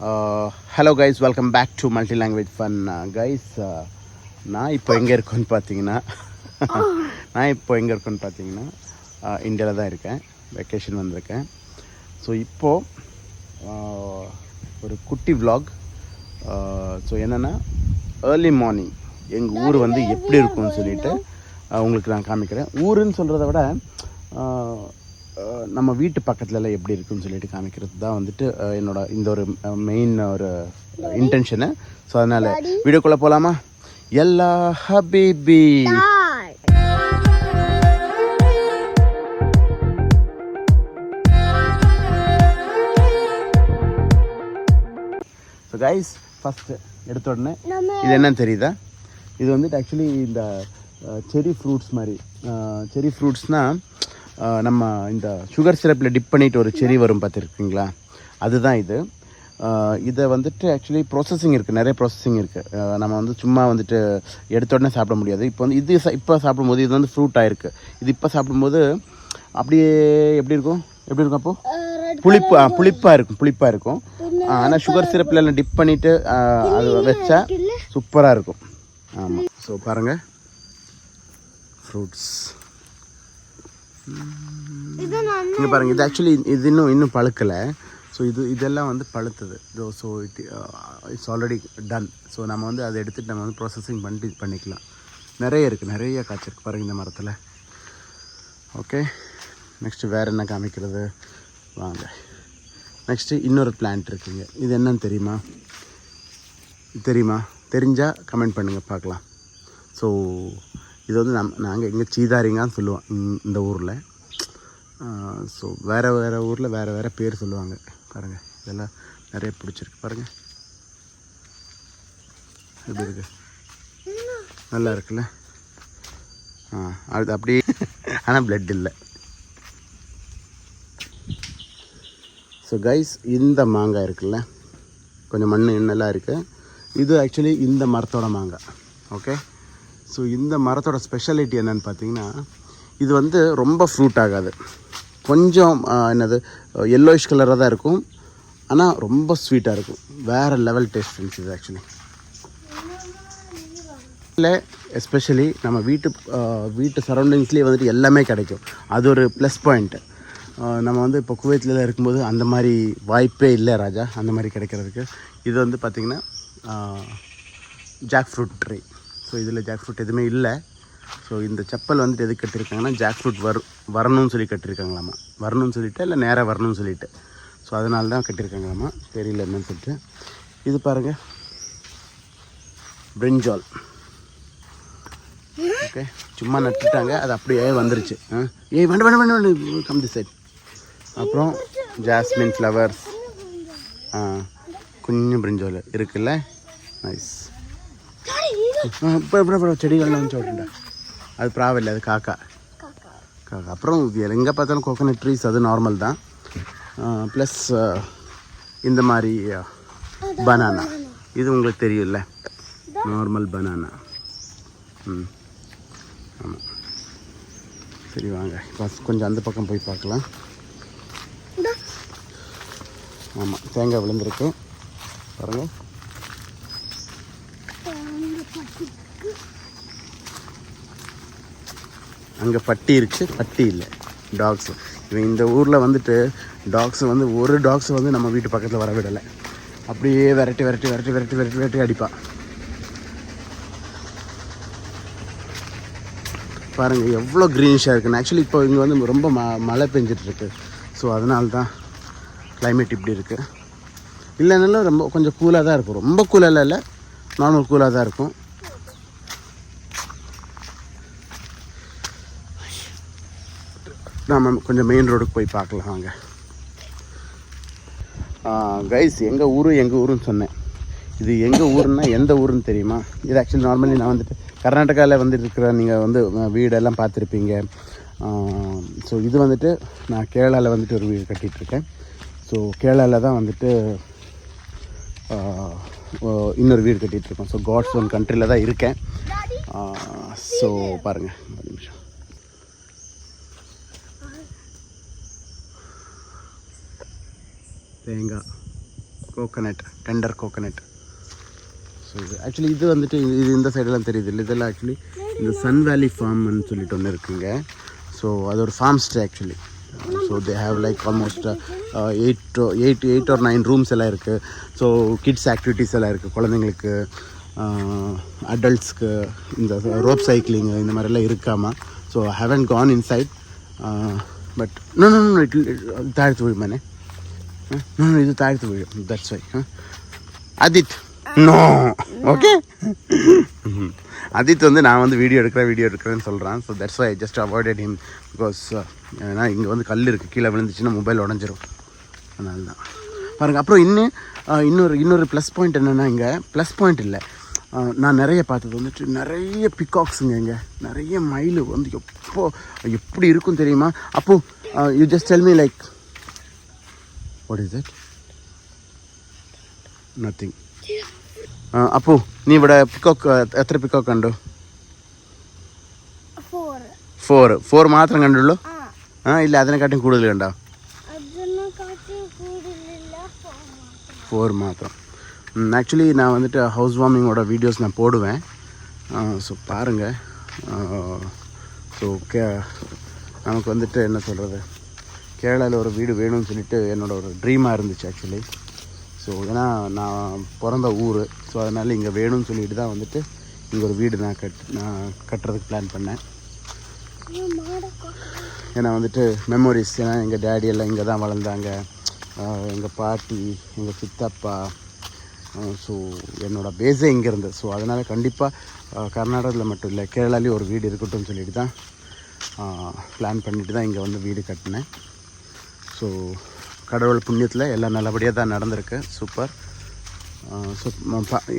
Hello guys, welcome back to multi language fun. Guys, நான் இப்போ எங்கே இருக்கேன்னு பார்த்தீங்கன்னா இந்தியாவில் தான் இருக்கேன். வெக்கேஷன் வந்திருக்கேன். ஸோ இப்போது ஒரு குட்டி vlog. ஸோ என்னென்னா, ஏர்லி மார்னிங் எங்கள் ஊர் வந்து எப்படி இருக்கும்னு சொல்லிட்டு உங்களுக்கு நான் காமிக்கிறேன். ஊருன்னு சொல்கிறத விட நம்ம வீட்டு பக்கத்துலலாம் எப்படி இருக்குன்னு சொல்லிட்டு காமிக்கிறது தான் வந்துட்டு என்னோட இந்த ஒரு மெயின் ஒரு இன்டென்ஷனு. ஸோ அதனால் வீடியோக்குள்ளே போகலாமா? எல்லா ஹபீபி. ஸோ கைஸ், ஃபஸ்ட்டு எடுத்த உடனே இது என்னன்னு தெரியுதா? இது வந்துட்டு ஆக்சுவலி இந்த செரி ஃப்ரூட்ஸ் மாதிரி. செரி ஃப்ரூட்ஸ்னால் நம்ம இந்த சுகர் சிரப்பில் டிப் பண்ணிவிட்டு ஒரு செரி வரும் பார்த்துருக்கீங்களா? அதுதான் இது. இதை வந்துட்டு ஆக்சுவலி ப்ராசஸிங் இருக்குது, நிறைய ப்ராசஸிங் இருக்குது. நம்ம வந்து சும்மா வந்துட்டு எடுத்த உடனே சாப்பிட முடியாது. இப்போ வந்து இது இப்போ சாப்பிடும்போது இது வந்து ஃப்ரூட் ஆகிருக்கு. இது இப்போ சாப்பிடும்போது அப்படியே எப்படி இருக்கும் அப்போது புளிப்பாக இருக்கும். ஆனால் சுகர் சிரப்பில் டிப் பண்ணிவிட்டு அது வச்சா சூப்பராக இருக்கும். ஆமாம். ஸோ பாருங்கள், ஃப்ரூட்ஸ் இங்கே பாருங்கள். இது ஆக்சுவலி இது இன்னும் பழுக்கலை. ஸோ இதெல்லாம் வந்து பழுத்தது. So it's already done. So நம்ம வந்து அதை எடுத்துகிட்டு நம்ம வந்து ப்ராசஸிங் பண்ணிக்கலாம். நிறைய காய்ச்சிருக்கு பாருங்கள் இந்த மரத்தில். ஓகே, நெக்ஸ்ட்டு வேறு என்ன காமிக்கிறது வாங்க. நெக்ஸ்ட்டு இன்னொரு பிளான்ட் இருக்குங்க. இது என்னன்னு தெரியுமா? தெரிஞ்சால் கமெண்ட் பண்ணுங்கள், பார்க்கலாம். ஸோ இது வந்து நாங்கள் எங்கே சீதாரிங்கன்னு சொல்லுவோம் இந்த ஊரில். ஸோ வேறு ஊரில் வேறு பேர் சொல்லுவாங்க. பாருங்கள், இதெல்லாம் நிறைய பிடிச்சிருக்கு பாருங்கள். எப்படி இருக்கு? நல்லா இருக்குல்ல? அது அப்படியே ஆனால் பிளட் இல்லை. ஸோ கைஸ், இந்த மாங்காய் இருக்குல்ல, கொஞ்சம் மண் எண்ணெல்லாம் இருக்குது. இது ஆக்சுவலி இந்த மரத்தோட மாங்காய். ஓகே. ஸோ இந்த மரத்தோட ஸ்பெஷாலிட்டி என்னென்னு பார்த்தீங்கன்னா, இது வந்து ரொம்ப ஃப்ரூட் ஆகாது. கொஞ்சம் என்னது எல்லோயிஷ் கலராக தான் இருக்கும். ஆனால் ரொம்ப ஸ்வீட்டாக இருக்கும். வேறு லெவல் டேஸ்ட் ஃப்ரெண்ட்ஸ் இது ஆக்சுவலி. இல்லை, எஸ்பெஷலி நம்ம வீட்டு சரௌண்டிங்ஸ்லேயே வந்துட்டு எல்லாமே கிடைக்கும். அது ஒரு ப்ளஸ் பாயிண்ட்டு. நம்ம வந்து இப்போ குவைத்தில் இருக்கும்போது அந்த மாதிரி வாய்ப்பே இல்லை ராஜா, அந்த மாதிரி கிடைக்கிறதுக்கு. இது வந்து பார்த்திங்கன்னா ஜாக் ஃப்ரூட் ட்ரீ. ஸோ இதில் ஜாக் ஃப்ரூட் எதுவுமே இல்லை. ஸோ இந்த செப்பல் வந்துட்டு எதுக்கு கட்டியிருக்காங்கன்னா, ஜாக் ஃப்ரூட் வரணும்னு சொல்லி கட்டியிருக்காங்களாமா. வரணும்னு சொல்லிட்டு இல்லை, நேராக வரணும்னு சொல்லிட்டு. ஸோ அதனால தான் கட்டியிருக்காங்களாமா. தெரியல என்னன்னு சொல்லிட்டு. இது பாருங்கள், பிரிஞ்சால். ஓகே, சும்மா நட்டுட்டாங்க, அது அப்படியே வந்துருச்சு. வேண்டாம் கம் தி சைட். அப்புறம் ஜாஸ்மின் ஃப்ளவர்ஸ், குஞ்சு பிரிஞ்சால் இருக்குல்ல, நைஸ். இப்போ செடிகள்லாம் வந்து சொல்லிட்டா, அது ப்ராவில்லை, அது காக்கா. அப்புறம் எங்கே பார்த்தாலும் கோகோனட் ட்ரீஸ், அது நார்மல் தான். ப்ளஸ் இந்த மாதிரி பனானா, இது உங்களுக்கு தெரியும்ல, நார்மல் பனானா. ஆமாம். சரி வாங்க, இப்போ கொஞ்சம் அந்த பக்கம் போய் பார்க்கலாம். ஆமாம், தேங்காய் விழுந்திருக்கு பாருங்கள். அங்கே பட்டி இருக்குது, பட்டி இல்லை, டாக்ஸு. இவன் இந்த ஊரில் வந்துட்டு ஒரு டாக்ஸ் வந்து நம்ம வீட்டு பக்கத்தில் வர விடலை. அப்படியே விரட்டி அடிப்பான். பாருங்கள் எவ்வளோ க்ரீனிஷாக இருக்குன்னு. ஆக்சுவலி இப்போ இங்கே வந்து ரொம்ப மழை பெஞ்சிட்ருக்கு. ஸோ அதனால தான் கிளைமேட் இப்படி இருக்குது. இல்லைனாலும் ரொம்ப கொஞ்சம் கூலாக தான் இருக்கும். ரொம்ப கூலாக இல்லை, நார்மல் கூலாக தான் இருக்கும். நாம் கொஞ்சம் மெயின் ரோடுக்கு போய் பார்க்கலாம் வாங்க. கைஸ், எங்கள் ஊருன்னு சொன்னேன். இது எங்கள் ஊருன்னா எந்த ஊருன்னு தெரியுமா? இது ஆக்சுவலி நார்மலி நான் வந்துட்டு கர்நாடகாவில் வந்துட்டு இருக்கிற நீங்கள் வந்து வீடெல்லாம் பார்த்துருப்பீங்க. ஸோ இது வந்துட்டு நான் கேரளாவில் வந்துட்டு ஒரு வீடு கட்டிகிட்ருக்கேன். ஸோ கேரளாவில் தான் வந்துட்டு இன்னொரு வீடு கட்டிகிட்ருக்கோம். ஸோ காட்ஸ் ஓன் கண்ட்ரியில் தான் இருக்கேன். ஸோ பாருங்கள், ஒரு நிமிஷம். தேங்காய் கோகனட், டெண்டர் கோகனட். ஸோ இது ஆக்சுவலி இது வந்துட்டு இது இந்த சைடெல்லாம் தெரியுது இல்லை, இதெல்லாம் ஆக்சுவலி இந்த சன் வேலி ஃபார்ம்னு சொல்லிட்டு ஒன்று இருக்குங்க. ஸோ அது ஒரு farm stay actually. So they have like almost 8 or 9 rooms எல்லாம் இருக்குது. ஸோ கிட்ஸ் ஆக்டிவிட்டீஸ் எல்லாம் இருக்குது, குழந்தைங்களுக்கு, அடல்ட்ஸ்க்கு இந்த ரோப் சைக்கிளிங் இந்த மாதிரிலாம் இருக்காமா. So I haven't gone inside, but no தாழ்த்து விழுமானே, இது தாழ்த்து விழும், that's why. Adith no, okay. Adith வந்து நான் வந்து வீடியோ எடுக்கிறேன்னு சொல்கிறான். So that's why I just avoided him, because ஏன்னா இங்கே வந்து கல் இருக்குது, கீழே விழுந்துச்சுன்னா மொபைல் உடஞ்சிரும், அதனால தான் பாருங்கள். அப்புறம் இன்னொரு ப்ளஸ் பாயிண்ட் என்னென்னா, இங்கே ப்ளஸ் பாயிண்ட் இல்லை, நான் நிறைய பார்த்தது வந்துட்டு நிறைய பிகாக்ஸுங்க, இங்கே நிறைய மயில் வந்து எப்படி இருக்கும் தெரியுமா? அப்போது you just tell me like what is it? Nothing. Appu നീ ഇവിടെ പിക്കോക്ക് എത്ര പിക്കോക്ക് കണ്ടു? 4 മാത്രം കണ്ടുള്ളൂ? ഇല്ല അതിനെക്കാട്ടും കൂടുതൽ കണ്ടോ? 4 മാത്രം. ஆக்சுவலி நான் வந்துட்டு ஹவுஸ் வார்மிங்கோட வீடியோஸ் நான் போடுவேன். ஸோ பாருங்கள். ஸோ நமக்கு வந்துட்டு என்ன சொல்கிறது, கேரளாவில் ஒரு வீடு வேணும்னு சொல்லிட்டு என்னோட ஒரு ட்ரீமாக இருந்துச்சு ஆக்சுவலி. ஸோ ஏன்னா நான் பிறந்த ஊர், ஸோ அதனால் இங்கே வேணும்னு சொல்லிட்டு தான் வந்துட்டு இங்கே ஒரு வீடு நான் கட்டுறதுக்கு பிளான் பண்ணேன். ஏன்னா வந்துட்டு மெமோரிஸ், ஏன்னா எங்கள் டேடி எல்லாம் இங்கே தான் வளர்ந்தாங்க, எங்கள் பாட்டி, எங்கள் சித்தப்பா. ஸோ என்னோடய பேஸே இங்கே இருந்தது. ஸோ அதனால் கண்டிப்பாக கர்நாடகாவில் மட்டும் இல்லை, கேரளாலேயும் ஒரு வீடு இருக்கட்டும்னு சொல்லிட்டு தான் பிளான் பண்ணிட்டு தான் இங்கே வந்து வீடு கட்டினேன். ஸோ கடவுள் புண்ணியத்தில் எல்லாம் நல்லபடியாக தான் நடந்திருக்கு. சூப்பர். ஸோ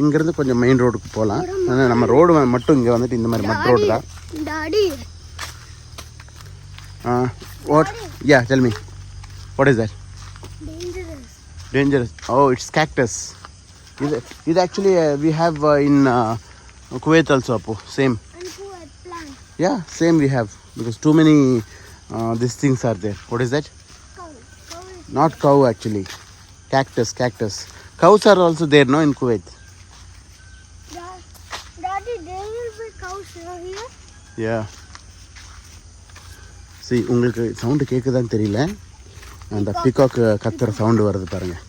இங்கேருந்து கொஞ்சம் மெயின் ரோடுக்கு போகலாம். ஆனால் நம்ம ரோடு மட்டும் இங்கே வந்துட்டு இந்த மாதிரி மட் ரோடு தான். What? Yeah tell me, what is that? Dangerous. Oh, it's cactus. This actually we have in Kuwait also, Apu. Same. And Kuwait plant. Yeah, same we have, because too many these things are there. What is that? Cow. Not cow actually. Cactus. Cows are also there, no, in Kuwait. Daddy, there will be cows here. Yeah. See, உங்களுக்கு sound கேட்குதான்னு தெரியல, அந்த peacock கத்துற sound வருது பாருங்கள்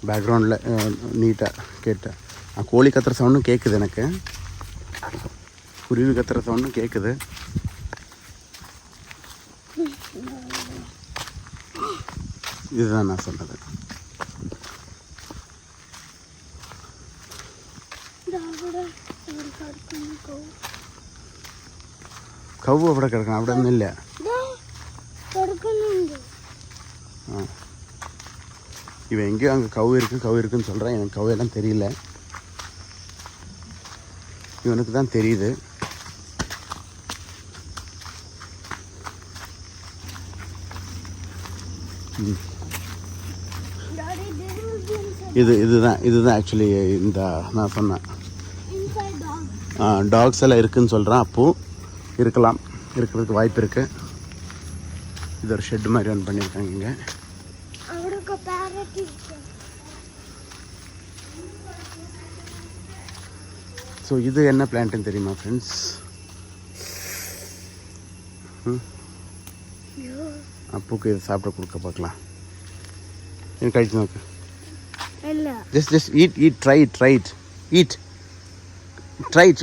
பேக்ரவுண்டில். நீட்டாக கேட்டேன். கோழி கத்துற சவுண்டும் கேட்குது, எனக்கு குருவி கத்துற சவுண்டும் கேட்குது. இதுதான் நான் சொன்னது. கவு അവിടെ കിടക്കണം, അവിടെ ഒന്നുമില്ല. இவன் எங்கேயும் அங்கே கவு இருக்குன்னு சொல்கிறான். எனக்கு கவையெல்லாம் தெரியல, இவனுக்கு தான் தெரியுது. இதுதான் ஆக்சுவலி இந்த நான் சொன்னேன் டாக்ஸ் எல்லாம் இருக்குதுன்னு சொல்கிறான். அப்போது இருக்கிறதுக்கு வாய்ப்பு இருக்குது. இது ஒரு ஷெட் மாதிரி ஒன்று பண்ணியிருக்காங்க இங்கே. ஸோ இது என்ன பிளான்ட்டுன்னு தெரியுமா ஃப்ரெண்ட்ஸ்? அப்புக்கு இது சாப்பிட கொடுக்க பார்க்கலாம். எனக்கு கழிச்சு நோக்கு. Just eat, try it. Eat. Try it,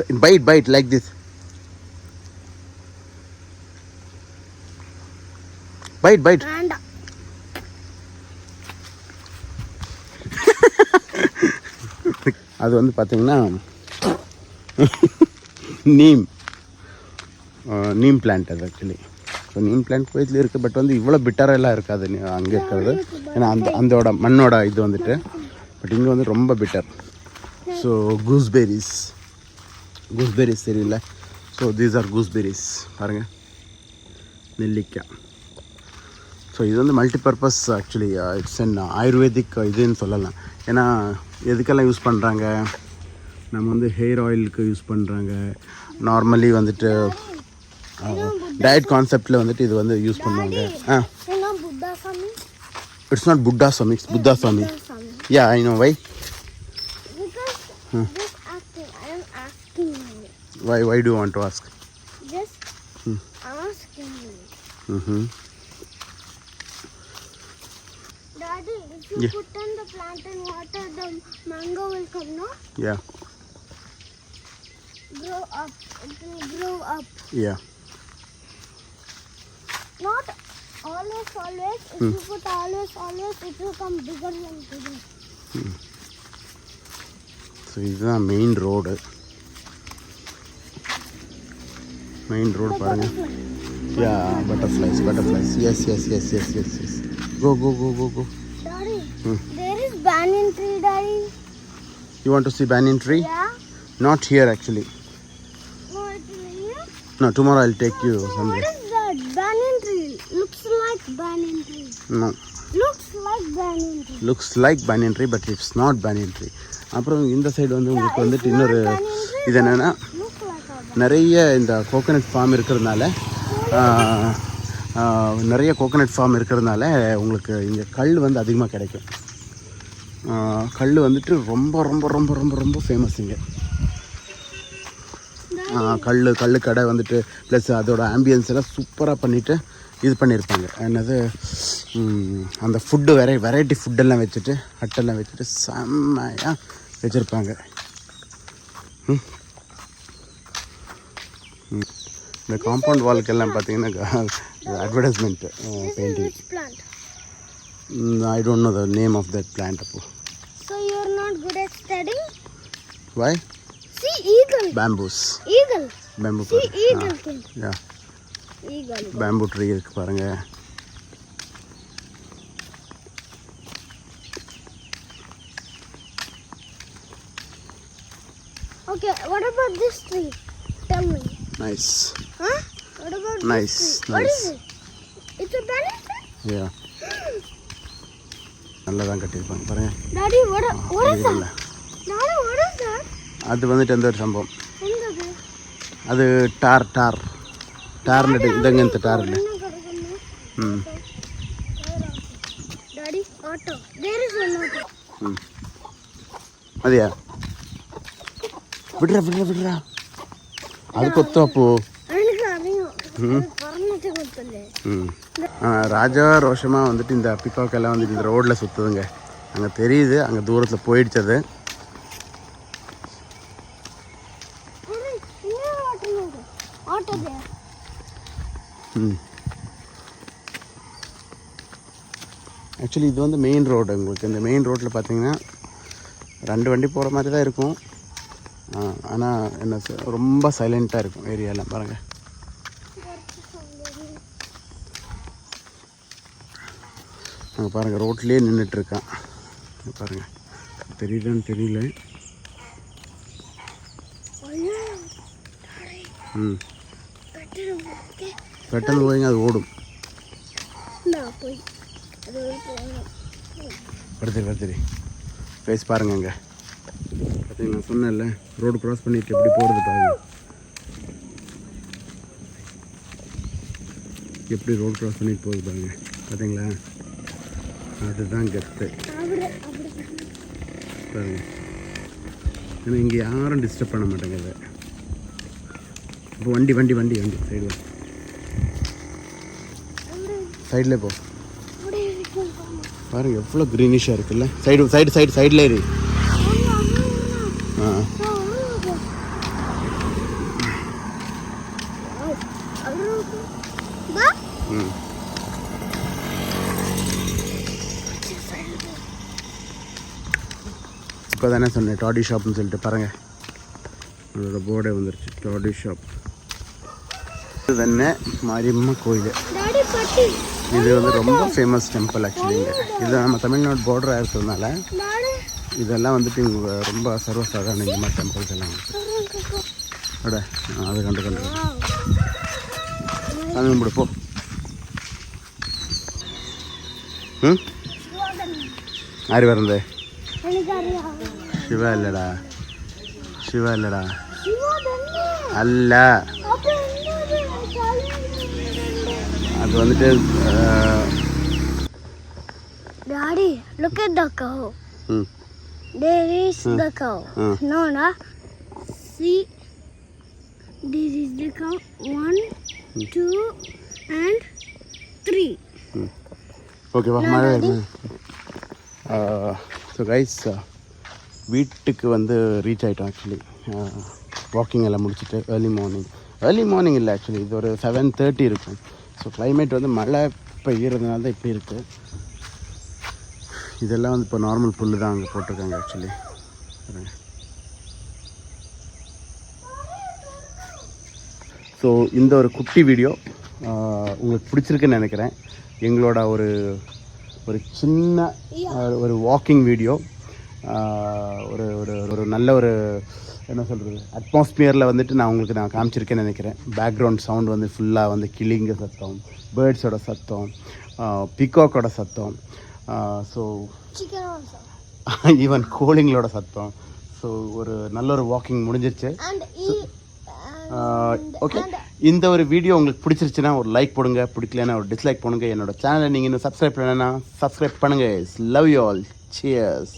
bite like this. Bite. அது வந்து பார்த்தீங்கன்னா நீம் பிளான்ட் அது ஆக்சுவலி. ஸோ நீம் பிளான்ட் கோயிலில் இருக்குது, பட் வந்து இவ்வளோ பிட்டரெல்லாம் இருக்காது அங்கே இருக்கிறது. ஏன்னா அந்தோட மண்ணோட இது வந்துட்டு, பட் இங்கே வந்து ரொம்ப பிட்டர். ஸோ கூஸ்பெரிஸ் தெரியல. ஸோ தீஸ் ஆர் கூஸ்பெரிஸ் பாருங்கள், நெல்லிக்காய். ஸோ இது வந்து multipurpose actually. It's an ayurvedic இதுன்னு சொல்லலாம். ஏன்னா எதுக்கெல்லாம் யூஸ் பண்ணுறாங்க, நம்ம வந்து ஹேர் ஆயிலுக்கு யூஸ் பண்ணுறாங்க. நார்மலி வந்துட்டு டயட் கான்செப்டில் வந்துட்டு இது வந்து யூஸ் பண்ணுவாங்க. It's not Buddha Swami, it's Buddha Swami. Swami. Yeah, I know. Why? Because just asking. I am asking you. Why do you want to ask? Just asking you. Mm-hmm. Daddy, if you Yeah. put in the plant in water, the mango will come, no? Yeah, Grow up. It will grow up. yeah. Not always. If you put always, it will come bigger and bigger. So இதுதான் main road. Main road பாருங்கள். யா butterflies. Yes. Go. Daddy, there is banyan tree, Daddy. You want to see banyan tree? Yeah. Not here actually. No, it's here. No, tomorrow I'll take you So what somewhere. is that? Banyan tree. Looks like banyan tree. No, Looks like banyan tree. looks like banyan tree but it's not banyan tree. அப்புறம் இந்த side வந்து உங்களுக்கு வந்துட்டு இன்னொரு இது என்னென்னா Looks like a நிறைய இந்த கோகனட் ஃபார்ம் இருக்கிறதுனால உங்களுக்கு இங்கே கல் வந்து அதிகமாக கிடைக்கும். கல் வந்துட்டு ரொம்ப ஃபேமஸ் இங்கே. கல் கடை வந்துட்டு ப்ளஸ் அதோட ஆம்பியன்ஸ் எல்லாம் சூப்பராக பண்ணிவிட்டு இது பண்ணியிருப்பாங்க. என்னது அந்த ஃபுட்டு வெரைட்டி ஃபுட்டெல்லாம் வச்சுட்டு ஹட்டெல்லாம் வச்சுட்டு செம்மையாக வச்சுருப்பாங்க. இந்த காம்பவுண்ட் வால்க்கெல்லாம் பார்த்தீங்கன்னா advertisement painting. Which plant? I don't know the name of that plant. So you're not good at studying? Why? See eagle. Bamboos. Eagle. Bamboo. See eagle thing. Yeah. Eagle. Bamboo tree இருக்கு பாருங்க. Okay, what about this tree? Tell me. Nice. Huh? What about Nice, this tree? What nice. is it? It's a banana tree? Yeah. நல்லா தான் கட்டியிருப்பாங்க பாருங்க. Daddy, what is that? இல்லை, Daddy, what is that? அது வந்துட்டு எந்த ஒரு சம்பவம். என்னது? அது டார்னட்டு இதங்கಂತ டார்ல. என்ன கிடக்குன்னு? ம். Daddy, auto. There is one auto. ம். அதையா விடுறா அது கொத்தப்போ. எனக்கு அதையும் பறந்துட்டு கொடுத்தல. ராஜா ரோஷமாக வந்துட்டு இந்த பிகாக் எல்லாம் வந்துட்டு இந்த ரோட்டில் சுற்றுதுங்க. அங்கே தெரியுது, அங்கே தூரத்தில் போயிடுச்சது. Auto there. ஆக்சுவலி இது வந்து மெயின் ரோடு. உங்களுக்கு இந்த மெயின் ரோட்டில் பார்த்தீங்கன்னா 2 வண்டி போகிற மாதிரி தான் இருக்கும். ஆனால் என்ன ரொம்ப சைலண்ட்டாக இருக்கும் ஏரியாலாம் பாருங்கள். அங்கே பாருங்கள் ரோட்லேயே நின்றுட்டுருக்கான் பாருங்கள். தெரியலன்னு தெரியல. ம், பெட்டன்னு போய்ங்க அது ஓடும். வருது ஃபேஸ் பாருங்க. அங்கே பார்த்தீங்க நான் சொன்னேன்ல ரோடு க்ராஸ் பண்ணிட்டு எப்படி போகிறது பாருங்க. எப்படி ரோடு க்ராஸ் பண்ணிட்டு போகுது பாருங்க. பார்த்தீங்களா, அதுதான் கெத்து பாருங்க. ஏன்னா இங்கே யாரும் டிஸ்டர்ப் பண்ண மாட்டாங்க இதை. இப்போ வண்டி சைடில் போ பாருங்க எவ்வளோ க்ரீனிஷாக இருக்குல்ல. சைடில் ஏறி. ஆ, ம். இப்போ தானே சொன்னேன் டாடி ஷாப்னு சொல்லிட்டு பாருங்கள். அதோட போர்டே வந்துருச்சு, டாடி ஷாப். இது தானே மாரியம்மா கோயில். இது வந்து ரொம்ப ஃபேமஸ் டெம்பிள் ஆக்சுவலி. இது நம்ம தமிழ்நாடு பார்டராக இருக்கிறதுனால இதெல்லாம் வந்துட்டு இங்கே ரொம்ப சர்வசாதாரண இந்த மாதிரி டெம்பிள்ஸ் எல்லாம் அட அது கண்டு சாமி கும்பிடு போ. ம், யார் வரந்தே? சிவா இல்லைடா அல்ல. அது வந்துட்டு Daddy, look at the cow. Hmm. There is the cow. No, no. See, this is the cow. 1, 2, and 3. Okay வா மழை ஸோ கைஸ் வீட்டுக்கு வந்து ரீச் ஆகிட்டோம் ஆக்சுவலி வாக்கிங் எல்லாம் முடிச்சுட்டு ஏர்லி மார்னிங் இல்லை ஆக்சுவலி இது ஒரு 7:30 இருக்கும். ஸோ கிளைமேட் வந்து மழை பெய்யறதுனால தான் இப்படி இருக்குது. இதெல்லாம் வந்து இப்போ நார்மல் புல்லு தான் அங்கே போட்டிருக்காங்க ஆக்சுவலி. ஸோ இந்த ஒரு குட்டி வீடியோ உங்களுக்கு பிடிச்சிருக்குன்னு நினைக்கிறேன். எங்களோட ஒரு சின்ன ஒரு வாக்கிங் வீடியோ, ஒரு ஒரு ஒரு நல்ல ஒரு என்ன சொல்கிறது அட்மாஸ்பியரில் வந்துட்டு நான் காமிச்சிருக்கேன்னு நினைக்கிறேன். பேக்ரவுண்ட் சவுண்ட் வந்து ஃபுல்லாக வந்து கிளிங்க சத்தம், பேர்ட்ஸோட சத்தம், பிகாக்கோட சத்தம், ஸோ ஈவன் கோழிங்களோட சத்தம். ஸோ ஒரு நல்ல ஒரு வாக்கிங் முடிஞ்சிருச்சு. ஓகே, இந்த ஒரு வீடியோ உங்களுக்கு பிடிச்சிருச்சுன்னா ஒரு லைக் போடுங்க, பிடிக்கலன்னா ஒரு டிஸ்லைக் பண்ணுங்கள். என்னோட சேனலை நீங்கள் இன்னும் சப்ஸ்கிரைப் பண்ணலைன்னா சப்ஸ்கிரைப் பண்ணுங்கள். Love you all. சியர்ஸ்.